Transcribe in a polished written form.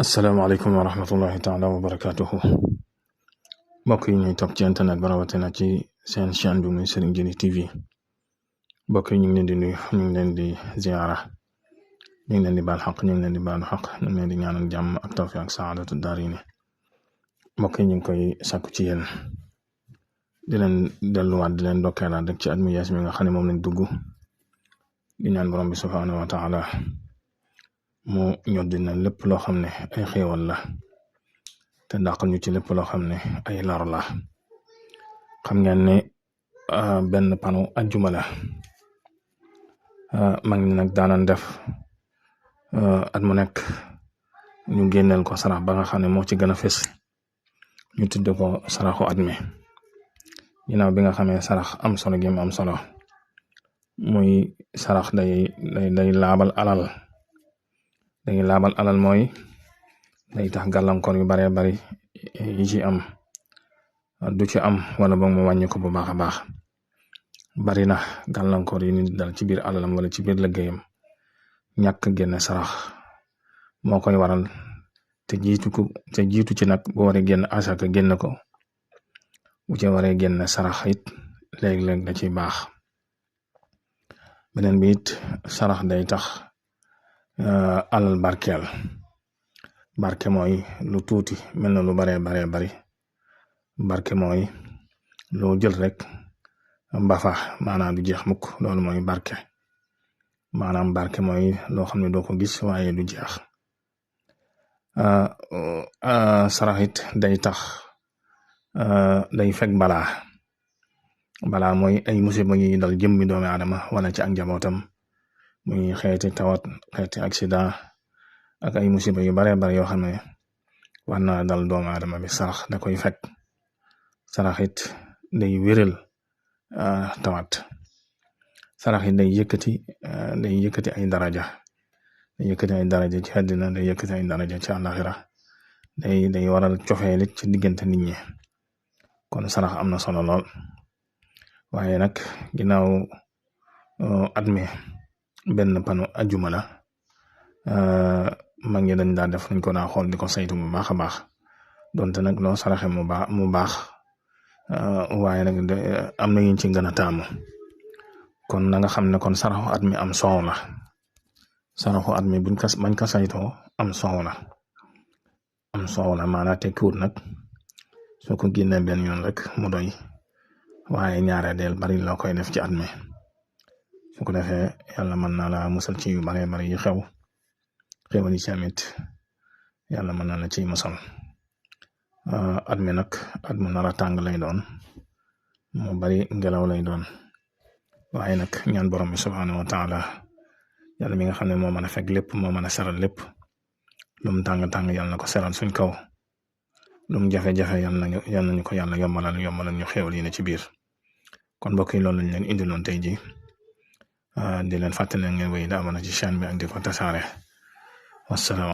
asalaamaaleykum wa rahmatullahi taala wa barakatuhu mbokk yi ñuy topp ci internet ba rawatina ci seen chaîne bi muy Serigne Djily TV mbokk yi ñu ngi leen di nuyu ñu ngi leen di ziara ñu ngi leen di baal xaq ñu ngi leen di baalu xaq ñu ngi leen di ñaanal jàmm ak tawfiq ak saadatu daarayni mbokk yi ñu ngi koy sàkku ci yéen di leen delluwaat di leen ndokkeelaat rek ci at mu yees mi nga xam ne moom lañ dugg di ñaan borom bi subhaanahu wa taala mu ñoddi na lépp loo xam ne ay xéewal la te dàqal ñu ci lépp loo xam ne ay lor la xam ngeen ne benn panu ajjuma la mag ñi nag daanan def at mu nekk ñu génneel ko sarax ba nga xam ne moo ci gën a fës ñu tudd ko saraxu at mi ginnaaw bi nga xamee sarax am solo gi am solo muy sarax day laabal alal day laabal alal mooy day tax gàllankoor yu baree bari yi ci am du ci am wala boog mu wàññi ko bu baax a baax bari na gàllankoor yi nit dal ci biir alalam wala ci biir liggéeyam ñàkk génne sarax moo koy waral te jiitu ci nag bu waree génn asaka génn ko bu ci waree génn sarax it léeg-léeg da ciy baax beneen bi it sarax day tax alal barkeel barke mooy lu tuuti mel na lu baree bari barke mooy loo jël rek mbafa maanaam du jeex mukk loolu mooy barke maanaam barke mooy loo xam ne doo ko gis waaye du jeex sarax it day tax day fekk balaa mooy ay musiba yi dal jëmmi doomi aadama wala ci ak njabootam muy xeeti tawat xeeti accident ak ay musiba yu baree bari yoo xam ne war na dal doomu aadama bi sarax da koy fekk sarax it day wéral tawat sarax it day yëkkati ay daraja ci àddina day yëkkati ay daraja ci àllaxira day waral cofeel it ci diggante nit ñi kon sarax am na solo lool waaye nag ginnaaw at mi benn panu ajjuma la mag ñi dañ daa def nañ ko daa xool di ko saytu bu baax a baax donte nag loo saraxe mu baax waaye nag am na yuñ ci gën a taamu kon na nga xam ne kon saraxu at mi am soow la saraxu at mi bañ ko saytoo am soow la maanaam tekkiwut nag soo ko génnee benn yoon rek mu doy waaye ñaare del bari loo koy def ci at mi su ko defee yàlla mën na la musal ci yu bare bari yu xewal yi ci amit yàlla mën na la ciy musal at mi nag at mu nar a tàng lay doon mu bari ngelaw lay doon waaye nag ñaan borom bi subhaanahu wa taala yàlla mi nga xam ne moo mën a fekk lépp moo mën a seral lépp lu mu tàng yàlla na ko seral suñ kaw lu mu jafe-jafe yàlla nañu ko yàlla yombalal ñu xewal yi ne ci biir kon mbokk yi loolu lañ leen indiloon tey ji di leen fàttali ngeen wéy da amana ci chaîne bi ak di ko tasaare wasalaam